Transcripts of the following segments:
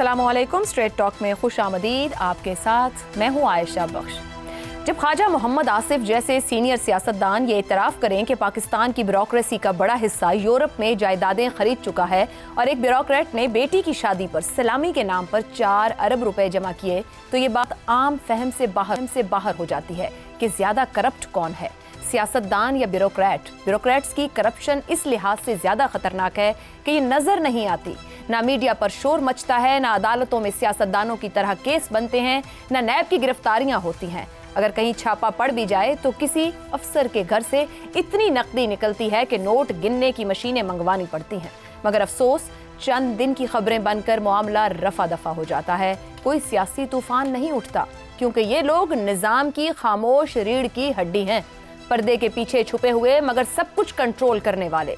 अस्सलामुअलैकुम। Straight talk में खुश आमदीद। आपके साथ मैं हूँ आयशा बख्श। जब ख्वाजा मोहम्मद आसिफ जैसे सीनियर सियासतदान ये इतराफ़ करें कि पाकिस्तान की ब्यूरोक्रेसी का बड़ा हिस्सा यूरोप में जायदादें खरीद चुका है और एक ब्यूरोक्रेट ने बेटी की शादी पर सलामी के नाम पर 4 अरब रुपए जमा किए, तो ये बात आम फहम से बाहर हो जाती है कि ज्यादा करप्ट कौन है, सियासतदान या ब्यूरोक्रेट। ब्यूरोक्रेट्स की करप्शन इस लिहाज से ज्यादा खतरनाक है कि ये नजर नहीं आती। ना मीडिया पर शोर मचता है, ना अदालतों में सियासतदानों की तरह केस बनते हैं, ना नैब की गिरफ्तारियां होती हैं। अगर कहीं छापा पड़ भी जाए तो किसी अफसर के घर से इतनी नकदी निकलती है कि नोट गिनने की मशीनें मंगवानी पड़ती हैं। मगर अफसोस, चंद दिन की खबरें बनकर मामला रफा दफा हो जाता है। कोई सियासी तूफान नहीं उठता, क्योंकि ये लोग निजाम की खामोश रीढ़ की हड्डी हैं, पर्दे के पीछे छुपे हुए मगर सब कुछ कंट्रोल करने वाले।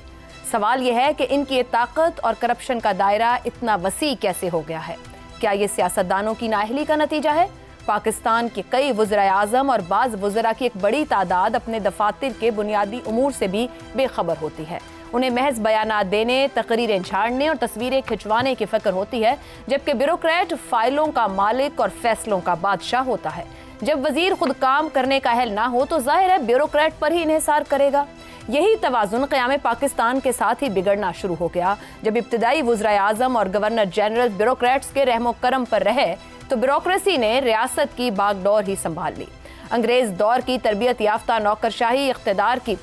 सवाल यह है कि इनकी ताकत और करप्शन का दायरा इतना वसी कैसे हो गया है? क्या ये सियासतदानों की नाअहली का नतीजा है? पाकिस्तान के कई वज़ीर आज़म और बाज़ वज़रा की एक बड़ी तादाद अपने दफातर के बुनियादी उमूर से भी बेखबर होती है। उन्हें महज बयानात देने, तकरीरें झाड़ने और तस्वीरें खिंचवाने की फिक्र होती है, जबकि ब्यूरोक्रेट फाइलों का मालिक और फैसलों का बादशाह होता है। जब वजीर खुद काम करने का अहल ना हो तो जाहिर है ब्यूरोक्रेट पर ही इन्हिसार करेगा। यही तवाज़ुन क़याम पाकिस्तान के साथ ही बिगड़ना शुरू हो गया। जब इब्तिदाई वज़ीर आज़म और गवर्नर जनरल ब्यूरोक्रेट्स के रहमो करम पर रहे तो ब्यूरोक्रेसी ने रियासत की बागडोर ही संभाल ली। अंग्रेज दौर की तरबियत याफ्ता नौकरशाही इख्तिदार की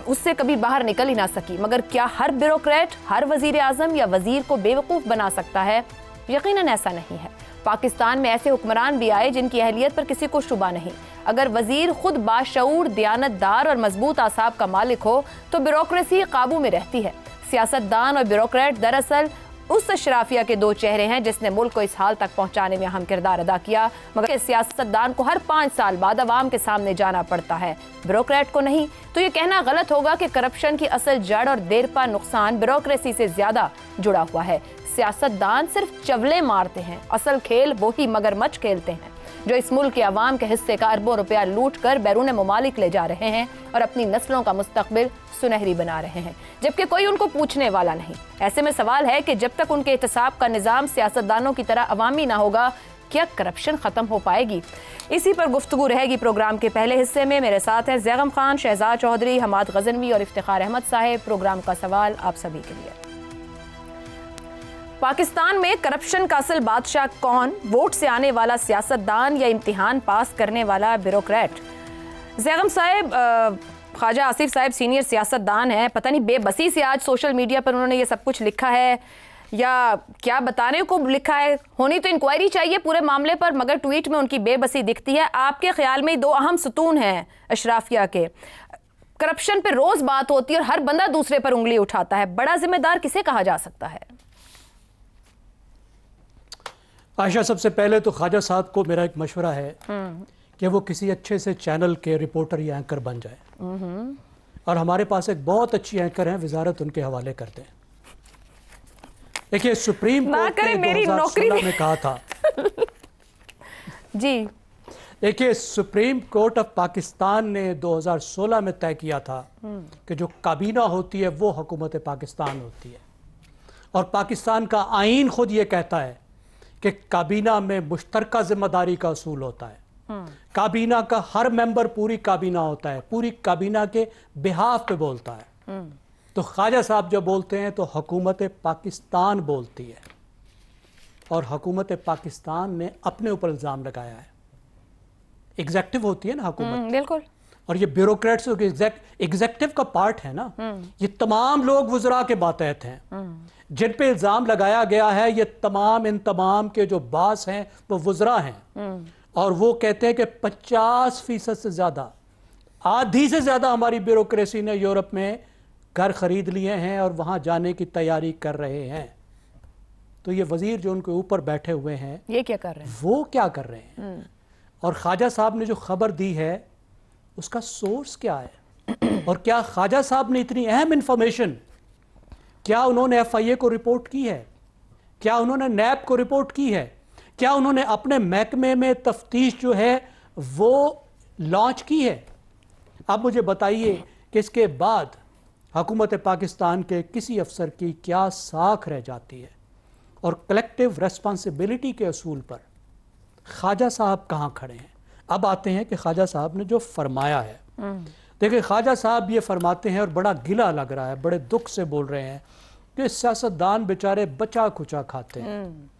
उससे कभी बाहर निकल ही ना सकी। मगर क्या हर ब्यूरोक्रेट हर वजीर आज़म या वजीर को बेवकूफ़ बना सकता है? यकीनन ऐसा नहीं है। पाकिस्तान में ऐसे हुक्मरान भी आए जिनकी अहलियत पर किसी को शुबा नहीं। अगर वजीर खुद बाशऊर, दियानतदार और मजबूत आसाब का मालिक हो तो ब्यूरोक्रेसी काबू में रहती है। सियासतदान और ब्यूरोक्रेट दरअसल उस अशराफिया के दो चेहरे हैं जिसने मुल्क को इस हाल तक पहुंचाने में अहम किरदार अदा किया। मगर सियासतदान को हर 5 साल बाद अवाम के सामने जाना पड़ता है, ब्यूरोक्रेट को नहीं। तो ये कहना गलत होगा कि करप्शन की असल जड़ और देरपा नुकसान ब्यूरोक्रेसी से ज्यादा जुड़ा हुआ है। सियासतदान सिर्फ चवले मारते हैं, असल खेल वो ही मगरमच्छ खेलते हैं जो इस मुल्क के अवाम के हिस्से का अरबों रुपया लूट कर बैरून ममालिक ले जा रहे हैं और अपनी नस्लों का मुस्तकबिल सुनहरी बना रहे हैं, जबकि कोई उनको पूछने वाला नहीं। ऐसे में सवाल है कि जब तक उनके एहतसाब का निज़ाम सियासतदानों की तरह अवामी ना होगा, क्या करप्शन ख़त्म हो पाएगी? इसी पर गुफ्तगू रहेगी प्रोग्राम के पहले हिस्से में। मेरे साथ हैं ज़ैगम खान, शहजाद चौधरी, हमाद गजनवी और इफ्तिखार अहमद साहेब। प्रोग्राम का सवाल आप सभी के लिए। पाकिस्तान में करप्शन का असल बादशाह कौन? वोट से आने वाला सियासतदान या इम्तिहान पास करने वाला ब्यूरोक्रेट? ज़ैगम साहब, ख्वाजा आसिफ साहब सीनियर सियासतदान हैं, पता नहीं बेबसी से आज सोशल मीडिया पर उन्होंने ये सब कुछ लिखा है या क्या बताने को लिखा है। होनी तो इंक्वायरी चाहिए पूरे मामले पर, मगर ट्वीट में उनकी बेबसी दिखती है। आपके ख्याल में 2 अहम सतून हैं अशराफिया के। करप्शन पर रोज बात होती है और हर बंदा दूसरे पर उंगली उठाता है, बड़ा जिम्मेदार किसे कहा जा सकता है? आयशा, सबसे पहले तो ख्वाजा साहब को मेरा एक मशवरा है कि वो किसी अच्छे से चैनल के रिपोर्टर या एंकर बन जाए। और हमारे पास एक बहुत अच्छी एंकर हैं, वजारत उनके हवाले करते हैं। देखिए, सुप्रीम कोर्ट ने 2016 में कहा था जी, देखिए सुप्रीम कोर्ट ऑफ पाकिस्तान ने 2016 में तय किया था कि जो काबीना होती है वो हुकूमत पाकिस्तान होती है। और पाकिस्तान का आईन खुद ये कहता है कि काबीना में मुश्तरका जिम्मेदारी का असूल होता है। काबीना का हर मेंबर पूरी काबीना होता है, पूरी काबीना के बिहाफ पे बोलता है। तो ख्वाजा साहब जब बोलते हैं तो हुकूमत पाकिस्तान बोलती है, और हुकूमत पाकिस्तान ने अपने ऊपर इल्ज़ाम लगाया है। एग्जेक्टिव होती है ना हुकूमत, बिल्कुल, और ये ब्यूरोक्रेट्स एग्जेक्टिव का पार्ट है ना। ये तमाम लोग वज़रा के बातहत हैं जिन पे इल्ज़ाम लगाया गया है। ये इन तमाम के जो बास हैं वो वज़रा हैं, और वो कहते हैं कि 50% से ज़्यादा, आधी से ज़्यादा हमारी ब्यूरोक्रेसी ने यूरोप में घर खरीद लिए हैं और वहाँ जाने की तैयारी कर रहे हैं। तो ये वज़ीर जो उनके ऊपर बैठे हुए हैं, ये क्या कर रहे हैं? वो क्या कर रहे हैं? और ख्वाजा साहब ने जो खबर दी है उसका सोर्स क्या है? और क्या ख्वाजा साहब ने इतनी अहम इंफॉर्मेशन, क्या उन्होंने FIA को रिपोर्ट की है? क्या उन्होंने नैब को रिपोर्ट की है? क्या उन्होंने अपने महकमे में तफ्तीश जो है वो लॉन्च की है? अब मुझे बताइए कि इसके बाद हुकूमत पाकिस्तान के किसी अफसर की क्या साख रह जाती है? और कलेक्टिव रेस्पॉन्सिबिलिटी के असूल पर ख्वाजा साहब कहाँ खड़े हैं। अब आते हैं कि ख्वाजा साहब ने जो फरमाया है। देखिए, ख्वाजा साहब ये फरमाते हैं और बड़ा गिला लग रहा है, बड़े दुख से बोल रहे हैं कि सियासतदान बेचारे बचा खुचा खाते हैं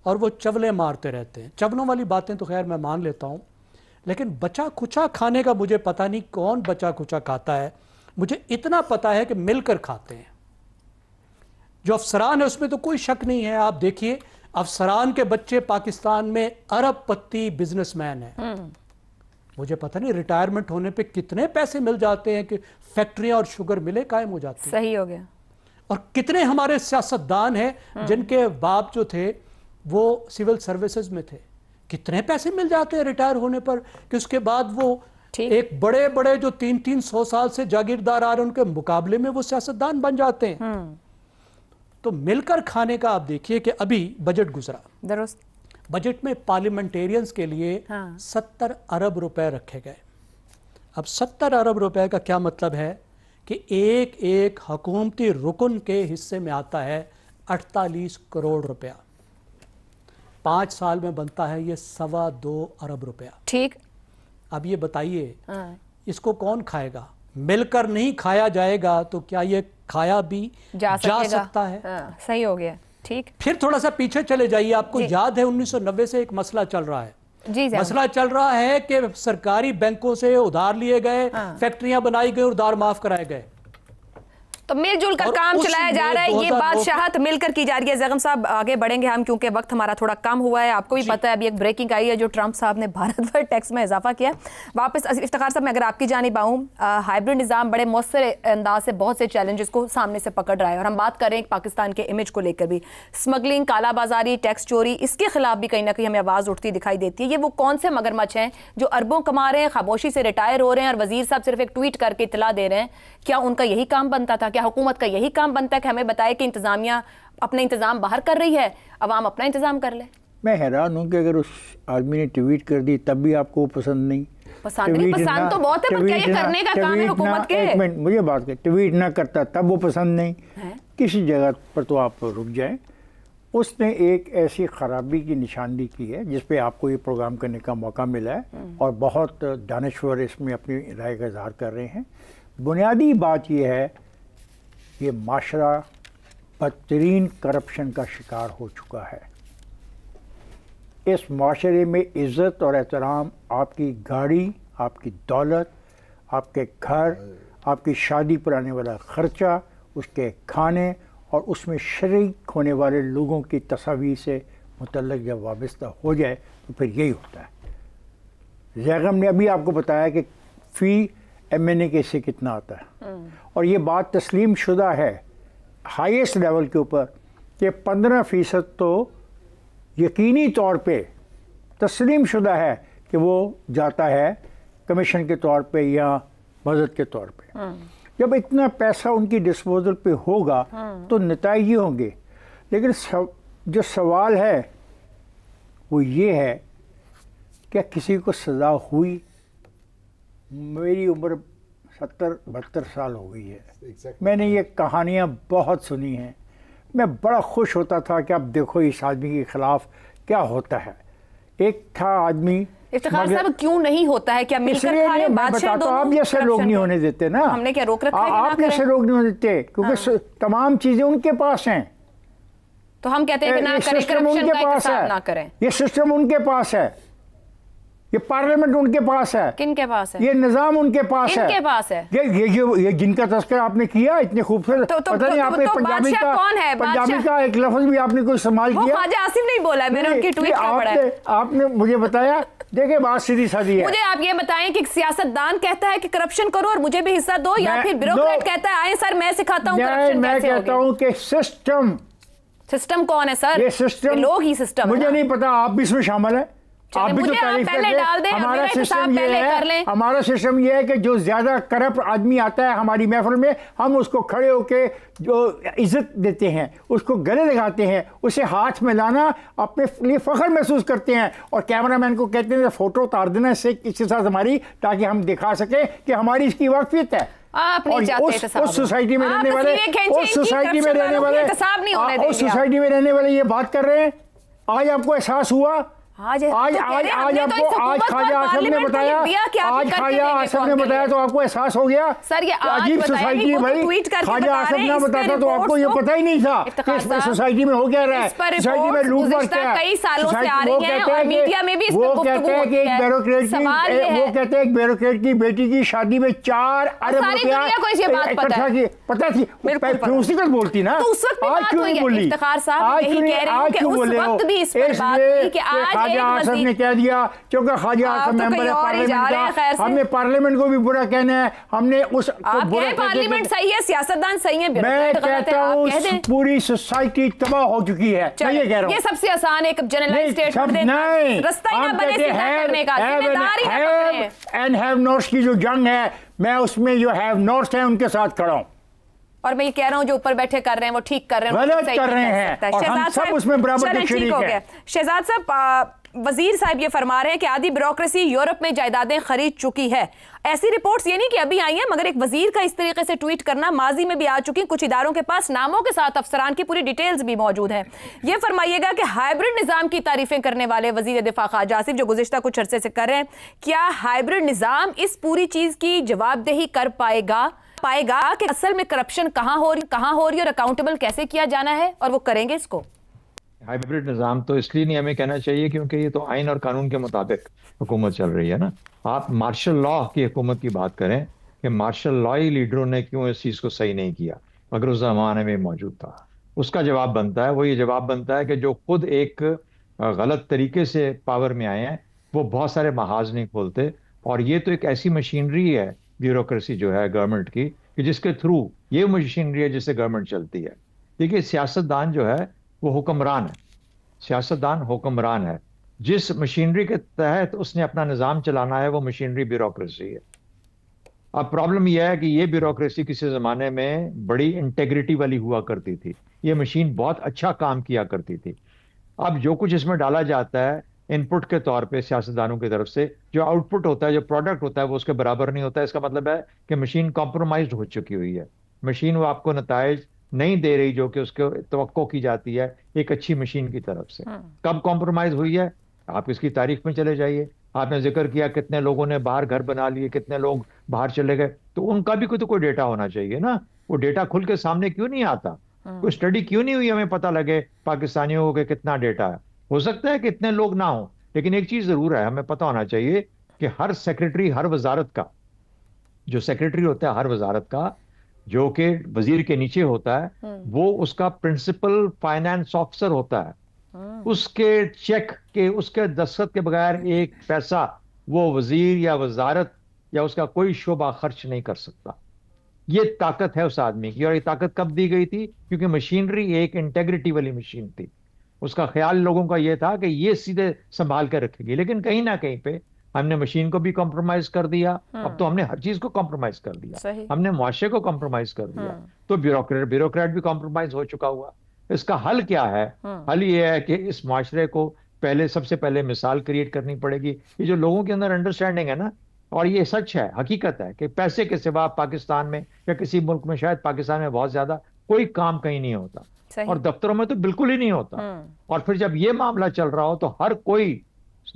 और वो चवले मारते रहते हैं। चवलों वाली बातें तो खैर मैं मान लेता हूँ, लेकिन बचा खुचा खाने का मुझे पता नहीं कौन बचा खुचा खाता है। मुझे इतना पता है कि मिलकर खाते हैं। जो अफसरान है उसमें तो कोई शक नहीं है। आप देखिए, अफसरान के बच्चे पाकिस्तान में अरबपति बिजनेसमैन हैं। मुझे पता नहीं रिटायरमेंट होने पे कितने पैसे मिल जाते हैं कि फैक्ट्रियां और शुगर मिले कायम हो जाती हैं। सही हो गया। और कितने हमारे सियासतदान हैं जिनके बाप जो थे वो सिविल सर्विसेज में थे, कितने पैसे मिल जाते हैं रिटायर होने पर कि उसके बाद वो एक बड़े बड़े जो 300-300 साल से जागीरदार आ रहे हैं उनके मुकाबले में वो सियासतदान बन जाते हैं। तो मिलकर खाने का आप देखिए कि अभी बजट गुजरा, दुरुस्त। बजट में पार्लियामेंटेरियंस के लिए 70 अरब रुपए रखे गए। अब 70 अरब रुपए का क्या मतलब है कि एक एक हुकूमती रुकन के हिस्से में आता है 48 करोड़ रुपया। 5 साल में बनता है ये 2.25 अरब रुपया। ठीक। अब ये बताइए इसको कौन खाएगा? मिलकर नहीं खाया जाएगा तो क्या ये खाया भी जा सकता है? सही हो गया। ठीक। फिर थोड़ा सा पीछे चले जाइए। आपको याद है 1990 से एक मसला चल रहा है। जी, मसला चल रहा है कि सरकारी बैंकों से उधार लिए गए, फैक्ट्रियां बनाई गई, उधार माफ कराए गए। तो मिलजुल कर काम चलाया जा रहा है। ये बादशाहत मिलकर की जा रही है। जैगम साहब, आगे बढ़ेंगे हम क्योंकि वक्त हमारा थोड़ा कम हुआ है। आपको भी पता है अभी एक ब्रेकिंग आई है जो ट्रंप साहब ने भारत पर टैक्स में इजाफा किया। वापस इफ्तिखार साहब, मैं अगर आपकी जानिब आऊँ, हाइब्रिड निज़ाम बड़े मौसर अंदाज से बहुत से चैलेंजेस को सामने से पकड़ रहा है और हम बात कर रहे हैं पाकिस्तान के इमेज को लेकर भी। स्मगलिंग, कालाबाजारी, टैक्स चोरी, इसके खिलाफ भी कहीं ना कहीं हमें आवाज़ उठती दिखाई देती है। ये वो कौन से मगरमच्छ हैं जो अरबों कमा रहे हैं, खामोशी से रिटायर हो रहे हैं और वजीर साहब सिर्फ एक ट्वीट करके इतला दे रहे हैं? क्या उनका यही काम बनता था? क्या हुकूमत का यही काम बनता है कि हमें बताए कि इंतजामिया अपने इंतजाम बाहर कर रही है, अवाम अपना इंतजाम कर ले? मैं हैरान हूं कि अगर उस आदमी ने ट्वीट कर दी तब भी आपको पसंद नहीं। पसंद तो बहुत है, पर क्या ये करने का काम है हुकूमत के? एक मिनट मुझे बात कर, ट्वीट ना करता तब वो पसंद नहीं है? किसी जगह पर तो आप रुक जाएं। उसने एक ऐसी खराबी की निशानदी की है जिस पे आपको ये प्रोग्राम करने का मौका मिला है और बहुत दानिश्वर इसमें अपनी राय का इजहार कर रहे हैं। बुनियादी बात यह है, ये माशरा बदतरीन करप्शन का शिकार हो चुका है। इस माशरे में इज़्ज़त और एहतराम, आपकी गाड़ी, आपकी दौलत, आपके घर, आपकी शादी पर आने वाला ख़र्चा, उसके खाने और उसमें शरीक होने वाले लोगों की तस्वीर से मुतल्लिक़ जब वाबस्ता हो जाए तो फिर यही होता है। जैगम ने अभी आपको बताया कि फ़ी MNA के से कितना आता है और ये बात तस्लीम शुदा है हाईएस्ट लेवल के ऊपर कि 15% तो यकीनी तौर पे तस्लीम शुदा है कि वो जाता है कमीशन के तौर पे या मदद के तौर पे। जब इतना पैसा उनकी डिस्पोजल पे होगा तो नतीजे ये होंगे। लेकिन जो सवाल है वो ये है, क्या किसी को सज़ा हुई? मेरी उम्र 70-72 साल हो गई है। मैंने ये कहानियाँ बहुत सुनी हैं। मैं बड़ा खुश होता था कि अब देखो इस आदमी के ख़िलाफ़ क्या होता है। एक था आदमी, इफ्तिखार साहब क्यों नहीं होता है? क्या मिलकर खा रहे बादशाह दोनों? आप जैसे लोग नहीं होने देते ना। हमने क्या रोक रखा है? आप जैसे लोग नहीं होने देते क्योंकि तमाम चीज़ें उनके पास हैं। तो हम कहते हैं कि ना करें, करप्शन का इंतजाम ना करें। ये सिस्टम उनके पास है, ये पार्लियामेंट उनके पास है। किनके पास है? ये निजाम उनके पास है। किनके पास है? ये जिनका तस्करा आपने किया इतने खूबसूरत, पता नहीं आपने पंजाबी का कौन है? पंजाबी का एक लफ्ज भी आपने कोई इस्तेमाल किया? ख्वाजा आसिफ नहीं बोला है, मैंने उनकी ट्वीट का पढ़ा है। आपने मुझे बताया। देखिए बात सीधी सादी है। मुझे आप ये बताएं कि सियासतदान कहता है कि करप्शन करो और मुझे भी हिस्सा दो, या फिर ब्यूरोक्रेट कहता है आए सर मैं सिखाता हूँ करप्शन मैं कहता हूँ कि सिस्टम कौन है सर? ये सिस्टम, लोग ही सिस्टम। मुझे नहीं पता, आप भी इसमें शामिल है। आप भी तो तारीफ पहले डाल दें, हमारा सिस्टम ये है, हमारा सिस्टम ये है कि जो ज्यादा करप्ट आदमी आता है हमारी महफिल में, हम उसको खड़े होके जो इज्जत देते हैं, उसको गले लगाते हैं, उसे हाथ में लाना अपने लिए फख्र महसूस करते हैं और कैमरामैन को कहते हैं फोटो उतार देना इससे इसके साथ हमारी, ताकि हम दिखा सकें कि हमारी इसकी वाकफियत है। आप नहीं चाहते उस सोसाइटी में रहने वाले, उस सोसाइटी में रहने वाले, उस सोसाइटी में रहने वाले ये बात कर रहे हैं। आज आपको एहसास हुआ, आज आपको, आज ख्वाजा आसफ ने बताया, आज ख्वाजा आसफ ने बताया तो आपको एहसास हो गया। सर ये अजीब सोसाइटी है भाई, ख्वाजा आसफ ने बताता तो आपको ये पता ही नहीं था कि इस सोसाइटी में हो क्या रहा है, सोसाइटी में लूट बढ़ क्या है। कई सालों से आ रही है और मीडिया में भी इस वो कहते हैं कि एक ब्यूरोक्रेट की, वो कहते हैं एक ब्यूरोक्रेट की बेटी की शादी में 4 अरब रुपया पता थी, फिर उसी वक्त बोलती ना, आज क्यों नहीं बोली, आज क्यों बोले हो, इसलिए ख्वाजा आसफ ने कह दिया क्योंकि ख्वाजा आसफ मेंबर है पार्लियामेंट का, हमने पार्लियामेंट को भी बुरा कहना है, हमने उस पार्लियामेंट सही है, सियासतदान सही है, मैं कहता हूँ पूरी सोसाइटी तबाह हो चुकी है, मैं ये कह रहा हूँ। ये सबसे आसान एक जनरलाइज्ड स्टेटमेंट देना, रास्ता ही ना बने सीधा करने का, जिम्मेदारी है एंड हैव नॉट्स की जो जंग है, मैं उसमें जो हैव नॉट्स हैं उनके साथ खड़ा हूँ। और मैं ये कह रहा हूं जो ऊपर बैठे कर रहे हैं वो ठीक कर रहे हैं, गलत कर रहे हैं और हम सब उसमें बराबर के शरीक हैं। शहजाद साहब, वजीर साहब ये फरमा रहे हैं कि आधी ब्यूरोक्रेसी यूरोप में जायदादें खरीद चुकी है। ऐसी रिपोर्ट्स ये नहीं कि अभी आई हैं, मगर एक वजीर का इस तरीके से ट्वीट करना माजी में भी आ चुकी, कुछ इदारों के पास नामों के साथ अफसरान की पूरी डिटेल्स भी मौजूद है। ये फरमाइएगा कि हाइब्रिड निजाम की तारीफें करने वाले वजीर दिफा ख्वाजा आसिफ जो गुज़िश्ता कुछ अरसे से कर रहे हैं, क्या हाइब्रिड निजाम इस पूरी चीज की जवाबदेही कर पाएगा कि असल में करप्शन कहां हो रही है और अकाउंटेबल कैसे किया जाना है, और वो करेंगे इसको? हाइब्रिड निज़ाम तो इसलिए नहीं हमें कहना चाहिए क्योंकि ये तो आइन और कानून के मुताबिक हुकूमत चल रही है ना। आप मार्शल लॉ की हुकूमत की बात करें कि मार्शल लॉ ही लीडरों ने क्यों इस चीज़ को सही नहीं किया, अगर उस ज़माने में मौजूद था। उसका जवाब बनता है, वो ये जवाब बनता है कि जो खुद एक गलत तरीके से पावर में आए हैं वो बहुत सारे महाज नहीं खोलते, और ये तो एक ऐसी मशीनरी है ब्यूरोक्रेसी जो है गवर्नमेंट की कि जिसके थ्रू ये मशीनरी है जिससे गवर्नमेंट चलती है। देखिए सियासतदान जो है वो हुक्मरान है, सियासतदान हुक्मरान है, जिस मशीनरी के तहत उसने अपना निज़ाम चलाना है वो मशीनरी ब्यूरोक्रेसी है। अब प्रॉब्लम यह है कि ये ब्यूरोक्रेसी किसी ज़माने में बड़ी इंटेग्रिटी वाली हुआ करती थी, ये मशीन बहुत अच्छा काम किया करती थी। अब जो कुछ इसमें डाला जाता है इनपुट के तौर पे सियासतदानों की तरफ से, जो आउटपुट होता है, जो प्रोडक्ट होता है वो उसके बराबर नहीं होता है। इसका मतलब है कि मशीन कॉम्प्रोमाइज्ड हो चुकी हुई है, मशीन वो आपको नताइज नहीं दे रही जो कि उसको तवक्को की जाती है एक अच्छी मशीन की तरफ से। कब कॉम्प्रोमाइज हुई है, आप इसकी तारीख में चले जाइए। आपने जिक्र किया कितने लोगों ने बाहर घर बना लिए, कितने लोग बाहर चले गए, तो उनका भी कोई डेटा होना चाहिए ना। वो डेटा खुल के सामने क्यों नहीं आता, कोई स्टडी क्यों नहीं हुई, हमें पता लगे पाकिस्तानियों को कितना डेटा है। हो सकता है कि इतने लोग ना हो, लेकिन एक चीज जरूर है, हमें पता होना चाहिए कि हर सेक्रेटरी, हर वजारत का जो सेक्रेटरी होता है, हर वजारत का जो कि वजीर के नीचे होता है, वो उसका प्रिंसिपल फाइनेंस ऑफिसर होता है। उसके चेक के, उसके दस्तखत के बगैर एक पैसा वो वजीर या वजारत या उसका कोई शोबा खर्च नहीं कर सकता। ये ताकत है उस आदमी की, और ये ताकत कब दी गई थी? क्योंकि मशीनरी एक इंटेग्रिटी वाली मशीन थी। उसका ख्याल लोगों का ये था कि ये सीधे संभाल कर रखेगी, लेकिन कहीं ना कहीं पे हमने मशीन को भी कॉम्प्रोमाइज कर दिया। अब तो हमने हर चीज को कॉम्प्रोमाइज कर दिया, हमने मुआशरे को कॉम्प्रोमाइज कर दिया, तो ब्यूरोक्रेट भी कॉम्प्रोमाइज हो चुका हुआ। इसका हल क्या है? हल ये है कि इस मुआशरे को सबसे पहले मिसाल क्रिएट करनी पड़ेगी। ये जो लोगों के अंदर अंडरस्टैंडिंग है ना, और ये सच है, हकीकत है कि पैसे के सिवा पाकिस्तान में या किसी मुल्क में, शायद पाकिस्तान में बहुत ज्यादा, कोई काम कहीं नहीं होता, और दफ्तरों में तो बिल्कुल ही नहीं होता। और फिर जब ये मामला चल रहा हो तो हर कोई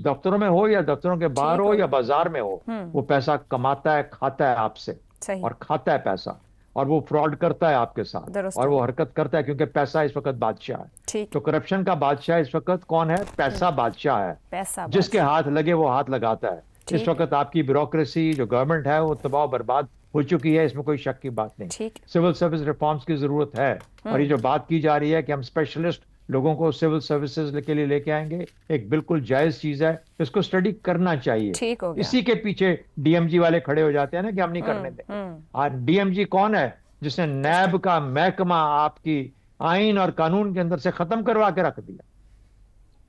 दफ्तरों में हो या दफ्तरों के बाहर हो या बाजार में हो, वो पैसा कमाता है, खाता है आपसे, और खाता है पैसा, और वो फ्रॉड करता है आपके साथ, और वो हरकत करता है, क्योंकि पैसा इस वक्त बादशाह है। तो करप्शन का बादशाह इस वक्त कौन है? पैसा बादशाह है, जिसके हाथ लगे वो हाथ लगाता है। इस वक्त आपकी ब्यूरोक्रेसी जो गवर्नमेंट है वो तबाह बर्बाद हो चुकी है, इसमें कोई शक की बात नहीं। सिविल सर्विस रिफॉर्म्स की जरूरत है, और ये जो बात की जा रही है कि हम स्पेशलिस्ट लोगों को सिविल सर्विसेज के लिए लेके आएंगे, एक बिल्कुल जायज चीज है, इसको स्टडी करना चाहिए। इसी के पीछे डीएमजी वाले खड़े हो जाते हैं ना कि हम नहीं करने दें। डीएमजी कौन है? जिसने नैब का महकमा आपकी आइन और कानून के अंदर से खत्म करवा के रख दिया।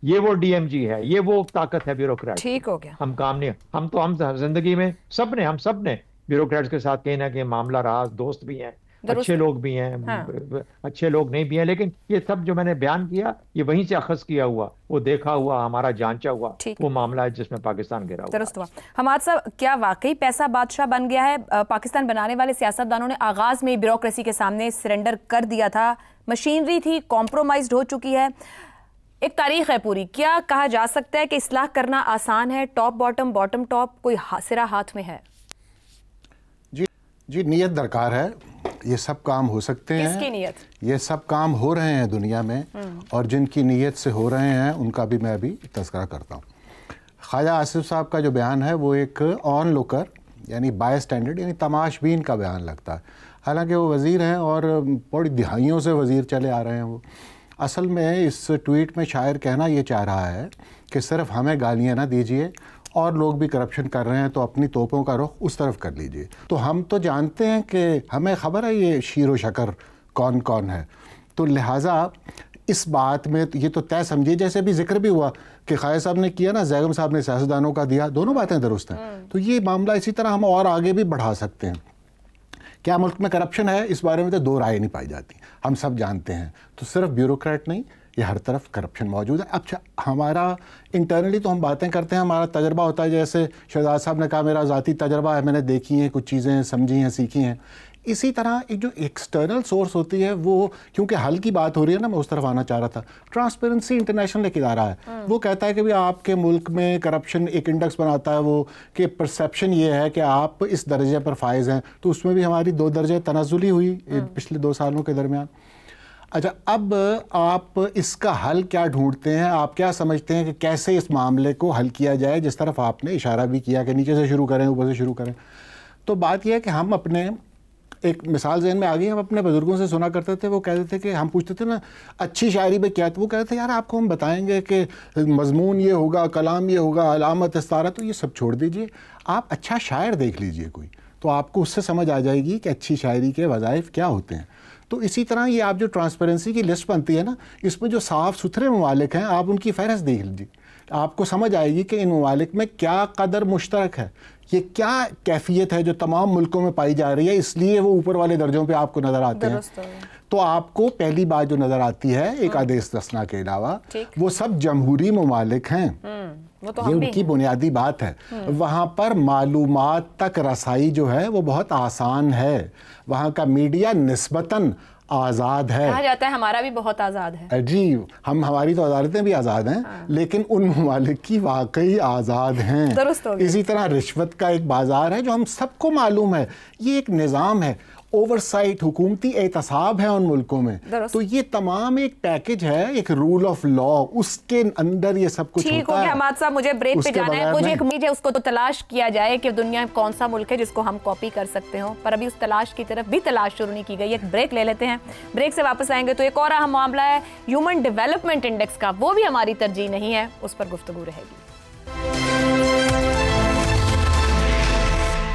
ये वो डीएमजी है, ये वो ताकत है ब्यूरोक्रेट। ठीक हो गया। हम काम नहीं, हम जिंदगी में हम सब ने ब्यूरोक्रेट्स के साथ कहीं ना कहीं मामला रहा, दोस्त भी हैं, अच्छे लोग भी हैं, अच्छे लोग नहीं भी हैं, लेकिन ये सब जो मैंने बयान किया ये वहीं से अखज़ किया हुआ, वो देखा हुआ, हमारा जांचा हुआ वो मामला है जिसमें पाकिस्तान गिरा हुआ। दुरुस्त हुआ। हमाद साहब, क्या वाकई पैसा बादशाह बन गया है? पाकिस्तान बनाने वाले सियासतदानों ने आगाज में ब्यूरोक्रेसी के सामने सरेंडर कर दिया था, मशीनरी थी, कॉम्प्रोमाइज्ड हो चुकी है, एक तारीख है पूरी। क्या कहा जा सकता है कि इस्लाह करना आसान है? टॉप बॉटम, बॉटम टॉप, कोई सिरा हाथ में है? जी नीयत दरकार है, ये सब काम हो सकते हैं। किसकी नीयत? ये सब काम हो रहे हैं दुनिया में, और जिनकी नीयत से हो रहे हैं उनका भी मैं अभी तज़किरा करता हूँ। ख्वाजा आसिफ साहब का जो बयान है वो एक ऑन लुकर यानी बाय स्टैंडर्ड यानी तमाशबीन का बयान लगता है। हालांकि वो वज़ीर हैं और बड़ी दिहाइयों से वज़ीर चले आ रहे हैं। वो असल में इस ट्वीट में शायर कहना ये चाह रहा है कि सिर्फ हमें गालियाँ ना दीजिए, और लोग भी करप्शन कर रहे हैं तो अपनी तोपों का रुख उस तरफ कर लीजिए। तो हम तो जानते हैं कि हमें ख़बर है ये शीर व शकर कौन कौन है, तो लिहाजा इस बात में ये तो तय समझिए, जैसे भी जिक्र भी हुआ कि ख़ालिद साहब ने किया ना, जैगम साहब ने सियासतदानों का दिया, दोनों बातें दुरुस्त हैं। तो ये मामला इसी तरह हम और आगे भी बढ़ा सकते हैं। क्या मुल्क में करप्शन है, इस बारे में तो दो राय नहीं पाई जाती, हम सब जानते हैं। तो सिर्फ ब्यूरोक्रेट नहीं, ये हर तरफ करप्शन मौजूद है। अच्छा, हमारा इंटरनली तो हम बातें करते हैं, हमारा तजर्बा होता है, जैसे शहजाद साहब ने कहा मेरा ज़ाती तजर्बा है, मैंने देखी हैं कुछ चीज़ें, समझी हैं, सीखी हैं। इसी तरह एक जो एक्सटर्नल सोर्स होती है वो, क्योंकि हल की बात हो रही है ना, मैं उस तरफ आना चाह रहा था। ट्रांसपेरेंसी इंटरनेशनल एक इदारा है, वो कहता है कि भाई आपके मुल्क में करप्शन, एक इंडेक्स बनाता है वो, कि परसेप्शन ये है कि आप इस दर्जे पर फाइज हैं। तो उसमें भी हमारी 2 दर्जे तनाजुली हुई पिछले 2 सालों के दरमियान। अच्छा, अब आप इसका हल क्या ढूंढते हैं? आप क्या समझते हैं कि कैसे इस मामले को हल किया जाए, जिस तरफ आपने इशारा भी किया कि नीचे से शुरू करें, ऊपर से शुरू करें? तो बात यह है कि हम अपने, एक मिसाल ज़हन में आ गई, हम अपने बुज़ुर्गों से सुना करते थे, वो कहते थे कि हम पूछते थे ना अच्छी शायरी में क्या, तो वो कहते थे यार आपको हम बताएंगे कि मजमून ये होगा, कलाम ये होगा, अलामत इस्तारा, तो ये सब छोड़ दीजिए, आप अच्छा शायर देख लीजिए कोई, तो आपको उससे समझ आ जाएगी कि अच्छी शायरी के वज़ाइफ क्या होते हैं। तो इसी तरह ये आप जो ट्रांसपेरेंसी की लिस्ट बनती है ना, इसमें जो साफ़ सुथरे ममालिक हैं, आप उनकी फ़हरिस्त देख लीजिए, आपको समझ आएगी कि इन ममालिक में क्या कदर मुश्तरक है, ये क्या कैफियत है जो तमाम मुल्कों में पाई जा रही है, इसलिए वो ऊपर वाले दर्जों पे आपको नज़र आते हैं। तो आपको पहली बात जो नज़र आती है, एक आदेश-दस्ना के अलावा, वो सब जमहूरी ममालिक हैं, ये उनकी बुनियादी बात है। वहाँ पर मालूमात तक रसाई जो है वो बहुत आसान है, वहाँ का मीडिया निस्बतन आज़ाद है। कहा जाता है हमारा भी बहुत आज़ाद है। जी, हमारी तो अदालतें भी आज़ाद हैं, लेकिन उन ममालिक की वाकई आज़ाद हैं। इसी तरह रिश्वत का एक बाज़ार है जो हम सबको मालूम है, ये एक निज़ाम है, ओवरसाइट, हुकूमती एहतसाब है उन मुल्कों में। तो ये तमाम एक पैकेज है, एक रूल ऑफ लॉ, उसके अंदर ये सब कुछ ठीक हो गया। हमाद साहब, मुझे ब्रेक पे जाना है, मुझे एक उम्मीद है उसको तो तलाश किया जाए कि दुनिया में कौन सा मुल्क है जिसको हम कॉपी कर सकते हो, पर अभी उस तलाश की तरफ भी तलाश शुरू नहीं की गई। एक ब्रेक ले लेते हैं, ब्रेक से वापस आएंगे तो एक और अहम मामला है ह्यूमन डेवलपमेंट इंडेक्स का, वो भी हमारी तरजीह नहीं है, उस पर गुफ्तगू रहेगी।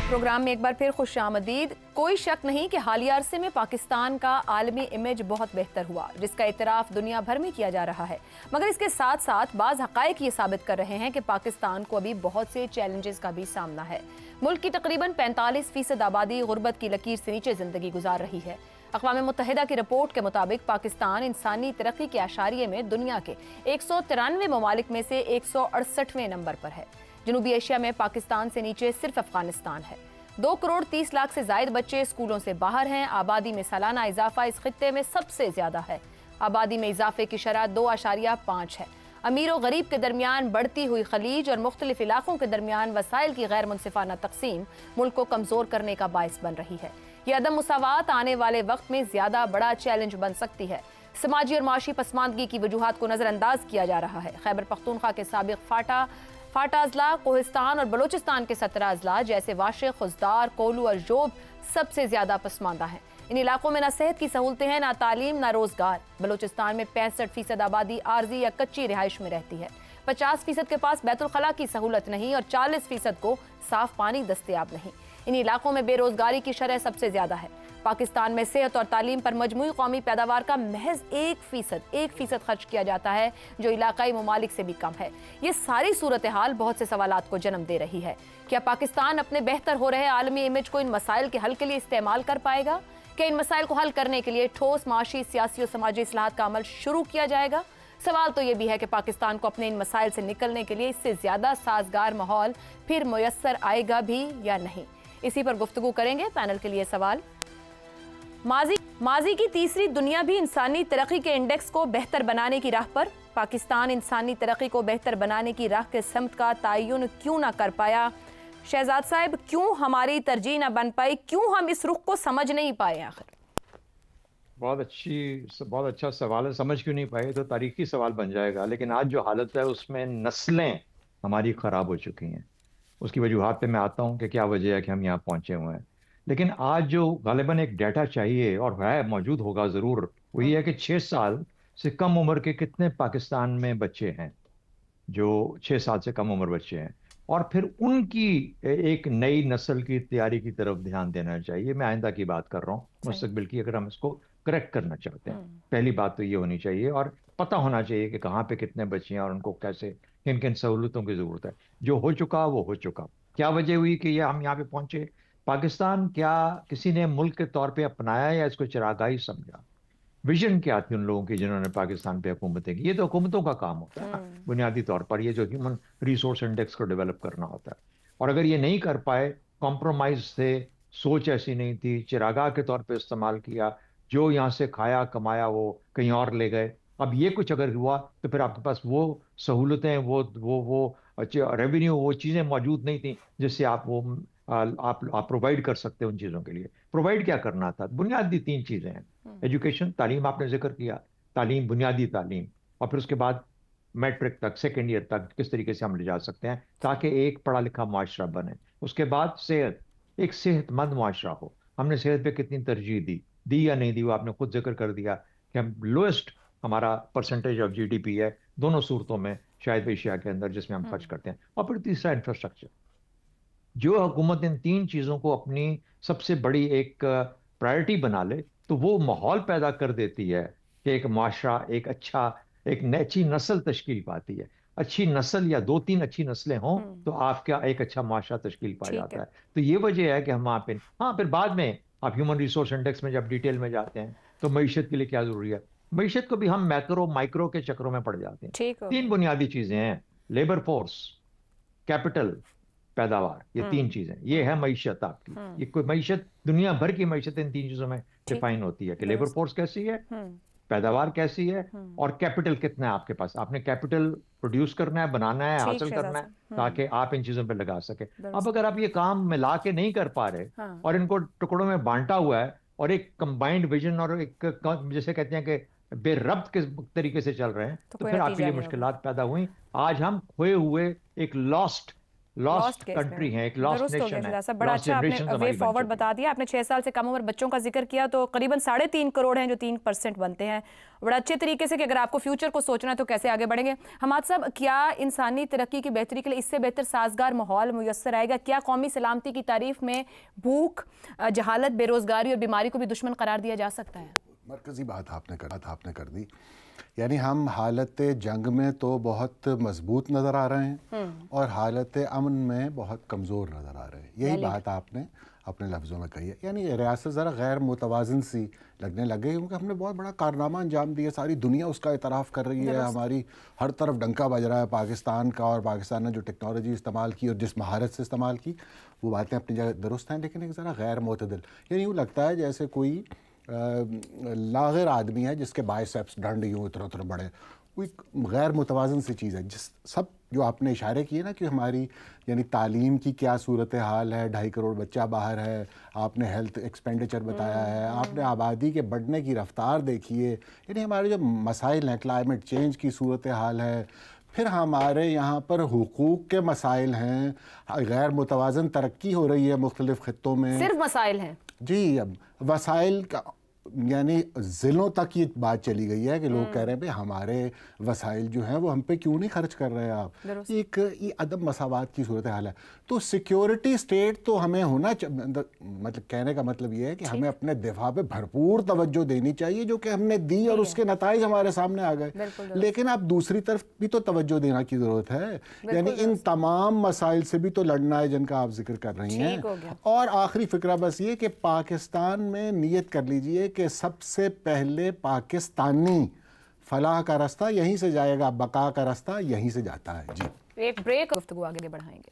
प्रोग्राम में एक बार फिर खुशामदीद। कोई शक नहीं कि हालिया अरसे में पाकिस्तान का आलमी इमेज बहुत बेहतर हुआ, जिसका इतराफ़ दुनिया भर में किया जा रहा है, मगर इसके साथ साथ बाज़ हक़ाइक़ ये साबित कर रहे हैं कि पाकिस्तान को अभी बहुत से चैलेंजेस का भी सामना है। मुल्क की तकरीबन 45% आबादी गुर्बत की लकीर से नीचे ज़िंदगी गुजार रही है। अक़वाम मुत्तहिदा की रिपोर्ट के मुताबिक पाकिस्तान इंसानी तरक्की के आशारिये में दुनिया के 193 ममालिक में से 168वें नंबर पर है। जनूबी एशिया में पाकिस्तान से नीचे सिर्फ अफगानिस्तान है। 2 करोड़ 30 लाख से जायद बच्चे स्कूलों से बाहर हैं। आबादी में सालाना इजाफा इस खित्ते में सबसे ज्यादा है। आबादी में इजाफे की शरह 2.5 है। अमीर और गरीब के दरमियान बढ़ती हुई खलीज और मुख्तलिफ इलाकों के दरमियान वसाइल की गैर मुनसिफाना तकसीम मुल्क को कमजोर करने का बायस बन रही है। यह अदम मुसावात आने वाले वक्त में ज्यादा बड़ा चैलेंज बन सकती है। समाजी और माशी पसमानदगी की वजूहात को नजरअंदाज किया जा रहा है। खैबर पख्तूनख्वा के साबिक फाटा अजला, कोहिस्तान और बलूचिस्तान के 17 अजला जैसे वाशिक, खुजदार, कोलू और जोब सबसे ज्यादा पसमानदा हैं। इन इलाकों में ना सेहत की सहूलतें हैं, ना तालीम, ना रोजगार। बलूचिस्तान में 65% आबादी आर्जी या कच्ची रिहाइश में रहती है। 50% के पास बैतुल खला की सहूलत नहीं और 40% को साफ पानी दस्तयाब नहीं। इन इलाकों में बेरोजगारी की शरह सबसे ज्यादा है। पाकिस्तान में सेहत और तालीम पर मजमूई कौमी पैदावार का महज 1% खर्च किया जाता है, जो इलाकाई ममालिक से भी कम है। ये सारी सूरत हाल बहुत से सवालात को जन्म दे रही है। क्या पाकिस्तान अपने बेहतर हो रहे आलमी इमेज को इन मसाइल के हल के लिए इस्तेमाल कर पाएगा? क्या इन मसाइल को हल करने के लिए ठोस माशी, सियासी और समाजी इस्लाहात का अमल शुरू किया जाएगा? सवाल तो ये भी है कि पाकिस्तान को अपने इन मसाइल से निकलने के लिए इससे ज्यादा साजगार माहौल फिर मुयस्सर आएगा भी या नहीं। इसी पर गुफ्तगू करेंगे। पैनल के लिए सवाल, माजी की तीसरी दुनिया भी इंसानी तरक्की के इंडेक्स को बेहतर बनाने की राह पर, पाकिस्तान इंसानी तरक्की को बेहतर बनाने की राह के समत का तयन क्यों ना कर पाया? शहजाद साहब, क्यों हमारी तरजीह ना बन पाई? क्यों हम इस रुख को समझ नहीं पाए? आखिर बहुत अच्छा सवाल है। समझ क्यों नहीं पाए तो तारीखी सवाल बन जाएगा, लेकिन आज जो हालत है उसमें नस्लें हमारी खराब हो चुकी हैं। उसकी वजूहात पे मैं आता हूँ कि क्या वजह है कि हम यहाँ पहुंचे हुए हैं। लेकिन आज जो गालिबन एक डाटा चाहिए और है, मौजूद होगा ज़रूर, वो ये है कि 6 साल से कम उम्र के कितने पाकिस्तान में बच्चे हैं, जो 6 साल से कम उम्र बच्चे हैं, और फिर उनकी एक नई नस्ल की तैयारी की तरफ ध्यान देना चाहिए। मैं आइंदा की बात कर रहा हूँ, मुस्तकबिल की, अगर हम इसको करेक्ट करना चाहते हैं। पहली बात तो ये होनी चाहिए और पता होना चाहिए कि कहाँ पे कितने बच्चे हैं और उनको कैसे, किन किन सहूलतों की ज़रूरत है। जो हो चुका वो हो चुका। क्या वजह हुई कि ये हम यहाँ पे पहुंचे? पाकिस्तान क्या किसी ने मुल्क के तौर पे अपनाया या इसको चिरागाई समझा? विजन क्या थी उन लोगों की जिन्होंने पाकिस्तान पे हुकूमतें की? ये तो हुकूमतों का काम होता है ना बुनियादी तौर पर, ये जो ह्यूमन रिसोर्स इंडेक्स को डेवलप करना होता है। और अगर ये नहीं कर पाए, कॉम्प्रोमाइज से, सोच ऐसी नहीं थी, चिरागा के तौर पे इस्तेमाल किया, जो यहाँ से खाया कमाया वो कहीं और ले गए। अब ये कुछ अगर हुआ तो फिर आपके पास वो सहूलतें, वो रेवेन्यू, वो चीज़ें मौजूद नहीं थी जिससे आप प्रोवाइड कर सकते हैं उन चीज़ों के लिए। प्रोवाइड क्या करना था? बुनियादी 3 चीज़ें हैं। एजुकेशन, तालीम, आपने जिक्र किया, तालीम, बुनियादी तालीम, और फिर उसके बाद मैट्रिक तक, सेकेंड ईयर तक किस तरीके से हम ले जा सकते हैं ताकि एक पढ़ा लिखा माशरा बने। उसके बाद सेहत, एक सेहतमंद माशरा हो। हमने सेहत पे कितनी तरजीह दी या नहीं दी, वो आपने खुद जिक्र कर दिया कि हम लोएस्ट हमारा परसेंटेज ऑफ GDP है दोनों सूरतों में, शायद एशिया के अंदर, जिसमें हम खर्च करते हैं। और फिर तीसरा इंफ्रास्ट्रक्चर। जो हुकूमत इन 3 चीज़ों को अपनी सबसे बड़ी एक प्रायोरिटी बना ले तो वो माहौल पैदा कर देती है कि एक माशरा, एक अच्छी नस्ल तश्कील पाती है। अच्छी नस्ल या 2-3 अच्छी नस्लें हों तो आपका एक अच्छा माशरा तश्कील पा जाता है। तो ये वजह है कि हम वहाँ पे, हाँ, फिर बाद में आप ह्यूमन रिसोर्स इंडेक्स में जब डिटेल में जाते हैं तो मईशत के लिए क्या जरूरी है, मईशत को भी हम मैक्रो माइक्रो के चक्रों में पड़ जाते हैं। 3 बुनियादी चीजें हैं, लेबर फोर्स, कैपिटल, पैदावार, ये 3 चीजें, ये है मईशत आपकी। ये कोई मईशत, दुनिया भर की मईशत इन 3 चीजों में डिफाइन होती है कि लेबर फोर्स कैसी है, पैदावार कैसी है, और कैपिटल कितना है आपके पास। आपने कैपिटल प्रोड्यूस करना है, बनाना है, हासिल करना है ताकि आप इन चीजों पे लगा सके। अब अगर आप ये काम मिला के नहीं कर पा रहे और इनको टुकड़ों में बांटा हुआ है और एक कंबाइंड विजन और एक, जैसे कहते हैं कि बेरब्त के तरीके से चल रहे हैं, तो फिर आपके लिए मुश्किलात पैदा हुई। आज हम खोए हुए एक लॉस्ट कंट्री है, एक लॉस्ट नेशन है। बड़ा अच्छा आपने वे फॉरवर्ड बता दिया। आपने 6 साल से कम उम्र बच्चों का जिक्र किया, तो करीबन 3.5 करोड़ हैं जो 3% बनते हैं। बड़ा अच्छे तरीके से कि अगर आपको फ्यूचर को सोचना है तो कैसे आगे बढ़ेंगे। हमाद साहब, क्या इंसानी तरक्की की बेहतरी के लिए इससे बेहतर साजगार माहौल मुयस्सर आएगा? क्या कौमी सलामती की तारीफ में भूख, जहालत, बेरोजगारी और बीमारी को भी दुश्मन करार दिया जा सकता है? मरकजी बात आपने कर दी। यानी हम हालत जंग में तो बहुत मजबूत नज़र आ रहे हैं और हालत अमन में बहुत कमज़ोर नज़र आ रहे हैं। यही बात आपने अपने लफ्ज़ों में कही है। यानी रियासत ज़रा गैर मुतवाज़िन सी लगने लग गई, क्योंकि हमने बहुत बड़ा कारनामा अंजाम दिया, सारी दुनिया उसका इतराफ़ कर रही है, हमारी हर तरफ डंका बज रहा है पाकिस्तान का, और पाकिस्तान ने जो टेक्नोलॉजी इस्तेमाल की और जिस महारत से इस्तेमाल की, वो बातें अपनी जगह दुरुस्त हैं, लेकिन एक ज़रा गैर मुतदिल, यानी यूँ लगता है जैसे कोई लाग़िर आदमी है जिसके बाइसेप्स डंड यूँ इतना बड़े, कोई गैर मुतवाज़न सी चीज़ है। जिस सब जो आपने इशारे किए ना कि हमारी यानी तालीम की क्या सूरत हाल है, 2.5 करोड़ बच्चा बाहर है, आपने हेल्थ एक्सपेंडिचर बताया है, आपने आबादी के बढ़ने की रफ्तार देखी है, यानी हमारे जो मसाइल हैं, क्लाइमेट चेंज की सूरत हाल है, फिर हमारे यहाँ पर हुकूक के मसाइल हैं, गैर मुतवाज़न तरक्की हो रही है मुख्तलिफ़ ख़ित्तों में। सिर्फ मसाइल हैं जी। अब वसाइल का यानी ज़िलों तक ये बात चली गई है कि लोग कह रहे हैं भाई हमारे वसाइल जो हैं वो हम पे क्यों नहीं खर्च कर रहे हैं आप। एक ये अदम मसावात की सूरत हाल है। तो सिक्योरिटी स्टेट तो हमें होना मतलब कहने का मतलब ये है कि हमें अपने दिफा पे भरपूर तवज्जो देनी चाहिए, जो कि हमने दी और उसके नताइज हमारे सामने आ गए। लेकिन आप दूसरी तरफ भी तो तवज्जो देना की ज़रूरत है, यानी इन तमाम मसाइल से भी तो लड़ना है जिनका आप जिक्र कर रही हैं। और आखिरी फिक्रा बस ये कि पाकिस्तान में नियत कर लीजिए कि सबसे पहले पाकिस्तानी फलाह का रास्ता यहीं से जाएगा, बका का रास्ता यहीं से जाता है। जी एक ब्रेक, गुफ्तगू आगे बढ़ाएंगे।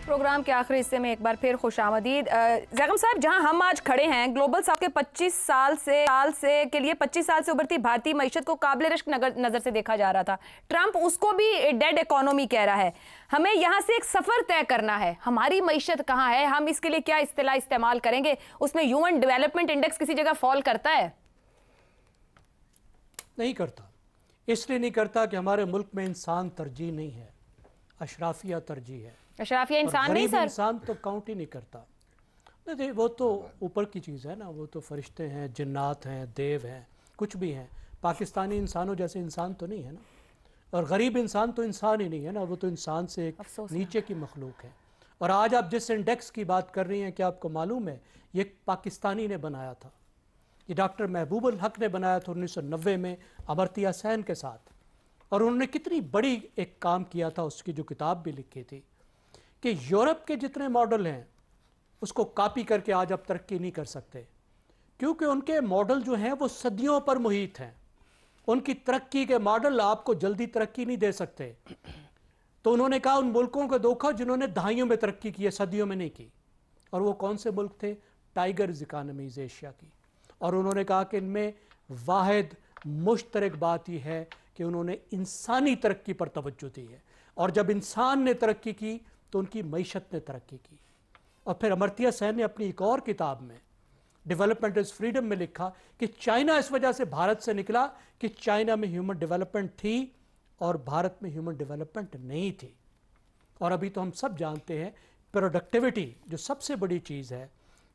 प्रोग्राम के आखिरी हिस्से में एक बार फिर खुशामदीद। ज़ैगम साहब, जहां हम आज खड़े हैं, ग्लोबल साउथ के 25 साल से उभरती भारतीय मईशत को काबिल रिस्क नजर से देखा जा रहा था। ट्रंप उसको भी डेड इकोनॉमी कह रहा है। हमें यहां से एक सफर तय करना है, हमारी मईशत कहां है, हम इसके लिए क्या इस्तेलाह इस्तेमाल करेंगे। उसमें ह्यूमन डेवलपमेंट इंडेक्स किसी जगह फॉल करता है? नहीं करता। इसलिए नहीं करता कि हमारे मुल्क में इंसान तरजीह नहीं है, अशराफिया तरजीह है। अशराफिया इंसान नहीं सर, इंसान तो काउंट ही नहीं करता। नहीं, वो तो ऊपर की चीज़ है ना, वो तो फरिश्ते हैं, जिन्नात हैं, देव हैं, कुछ भी हैं। पाकिस्तानी इंसानों जैसे इंसान तो नहीं है ना, और गरीब इंसान तो इंसान ही नहीं है ना, वो तो इंसान से एक नीचे की मखलूक है। और आज आप जिस इंडेक्स की बात कर रही हैं, क्या आपको मालूम है ये पाकिस्तानी ने बनाया था? ये डॉक्टर महबूबुल हक ने बनाया था 1990 में अमर्त्य सेन के साथ। और उन्होंने कितनी बड़ी एक काम किया था, उसकी जो किताब भी लिखी थी कि यूरोप के जितने मॉडल हैं उसको कॉपी करके आज आप तरक्की नहीं कर सकते, क्योंकि उनके मॉडल जो हैं वो सदियों पर मुहित हैं। उनकी तरक्की के मॉडल आपको जल्दी तरक्की नहीं दे सकते। तो उन्होंने कहा उन मुल्कों को देखो जिन्होंने दहाइयों में तरक्की की है, सदियों में नहीं की। और वो कौन से मुल्क थे? टाइगर्स इकानमीज एशिया की। और उन्होंने कहा कि इनमें वाहिद मुश्तरक बात यह है कि उन्होंने इंसानी तरक्की पर तवज्जो दी है। और जब इंसान ने तरक्की की तो उनकी मईशत ने तरक्की की। और फिर अमर्त्य सेन ने अपनी एक और किताब में डेवलपमेंट इज फ्रीडम में लिखा कि चाइना इस वजह से भारत से निकला कि चाइना में ह्यूमन डेवलपमेंट थी और भारत में ह्यूमन डेवलपमेंट नहीं थी। और अभी तो हम सब जानते हैं प्रोडक्टिविटी जो सबसे बड़ी चीज़ है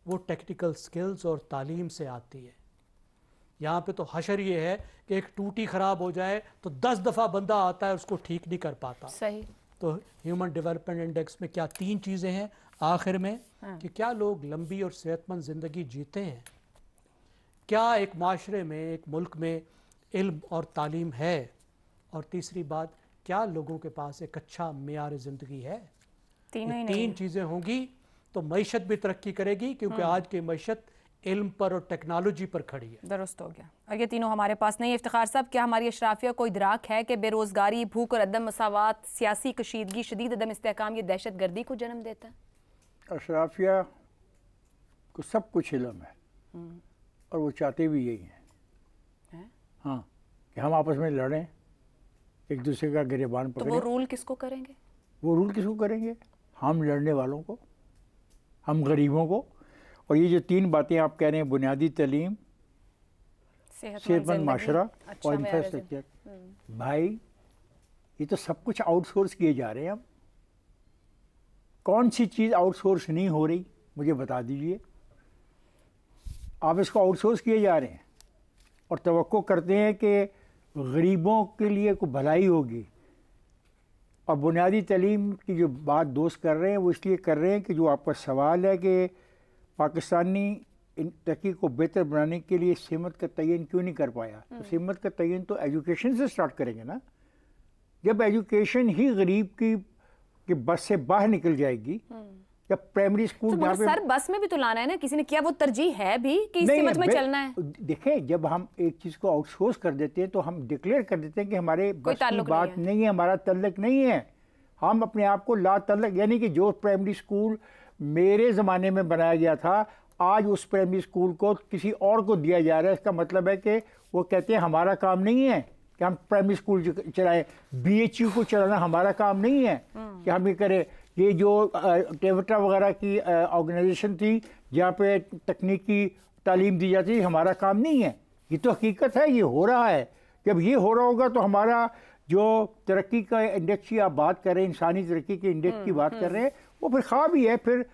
वो टेक्निकल स्किल्स और तालीम से आती है। यहाँ पे तो हशर ये है कि एक टूटी ख़राब हो जाए तो 10 दफ़ा बंदा आता है उसको ठीक नहीं कर पाता। सही। तो ह्यूमन डेवलपमेंट इंडेक्स में क्या 3 चीज़ें हैं आखिर में, कि क्या लोग लंबी और सेहतमंद ज़िंदगी जीते हैं, क्या एक माशरे में, एक मुल्क में इल्म और तालीम है, और तीसरी बात क्या लोगों के पास एक अच्छा मेयार ज़िंदगी है। तीन चीज़ें होंगी तो मईशत भी तरक्की करेगी, क्योंकि आज की मईशत इल्म पर और टेक्नोलॉजी पर खड़ी है। दुरुस्त हो गया। और ये तीनों हमारे पास नहीं। इफ्तिखार साहब, क्या हमारी अशराफिया को इदराक है कि बेरोज़गारी, भूख और अदम मसावात, सियासी कशीदगी, शदीद अदम इस्तेहकाम ये दहशत गर्दी को जन्म देता है? अशराफिया को सब कुछ इल्म है और वो चाहते भी यही हैं। हाँ, कि हम आपस में लड़ें, एक दूसरे का गिरेबान पकड़ें। तो वो रूल किसको करेंगे? वो रूल किसको करेंगे? हम लड़ने वालों को, हम गरीबों को। और ये जो 3 बातें आप कह रहे हैं, बुनियादी तालीम, सेहतमंद माशरा और इंफ्रास्ट्रक्चर, भाई ये तो सब कुछ आउटसोर्स किए जा रहे हैं। अब कौन सी चीज़ आउटसोर्स नहीं हो रही, मुझे बता दीजिए। आप इसको आउटसोर्स किए जा रहे हैं और तवक्को करते हैं कि गरीबों के लिए कोई भलाई होगी। और बुनियादी तालीम की जो बात दोस्त कर रहे हैं वो इसलिए कर रहे हैं कि जो आपका सवाल है कि पाकिस्तानी तरक्की को बेहतर बनाने के लिए सिमत का तयन क्यों नहीं कर पाया, तो सिमत का तयन तो एजुकेशन से स्टार्ट करेंगे ना। जब एजुकेशन ही गरीब की बस से बाहर निकल जाएगी, जब प्राइमरी स्कूल तो सर बस में भी तो लाना है ना, किसी ने किया, वो तरजीह है भी कि सिमत में चलना है। देखें, जब हम एक चीज़ को आउटसोर्स कर देते हैं तो हम डिक्लेयर कर देते हैं कि हमारे बस की बात नहीं है, हमारा तल्लक नहीं है। हम अपने आप को ला तल्लक, यानी कि जो प्राइमरी स्कूल मेरे ज़माने में बनाया गया था, आज उस प्राइमरी स्कूल को किसी और को दिया जा रहा है। इसका मतलब है कि वो कहते हैं हमारा काम नहीं है कि हम प्राइमरी स्कूल चलाएं, BHU को चलाना हमारा काम नहीं है कि हम ये करें। ये जो टेवटा वगैरह की ऑर्गेनाइजेशन थी जहाँ पे तकनीकी तालीम दी जाती है, हमारा काम नहीं है। ये तो हकीकत है, ये हो रहा है। जब ये हो रहा होगा तो हमारा जो तरक्की का इंडेक्स की आप बात कर रहे हैं, इंसानी तरक्की के इंडेक्स की बात कर रहे हैं, वो फिर ख्वाब ही है। फिर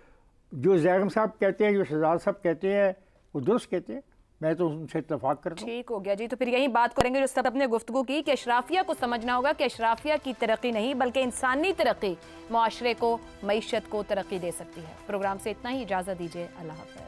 जो जैगम साहब कहते हैं, जो शहजाद साहब कहते हैं, वो दुरुस्त कहते हैं, मैं तो उनसे इत्तेफाक करता हूँ। ठीक हो गया जी। तो फिर यही बात करेंगे जो सब अपने गुफ्तगू की कि अशराफिया को समझना होगा कि अशराफिया की तरक्की नहीं बल्कि इंसानी तरक्की मुआशरे को, मईशत को तरक्की दे सकती है। प्रोग्राम से इतना ही, इजाज़त दीजिए, अल्लाह हाफ़िज़।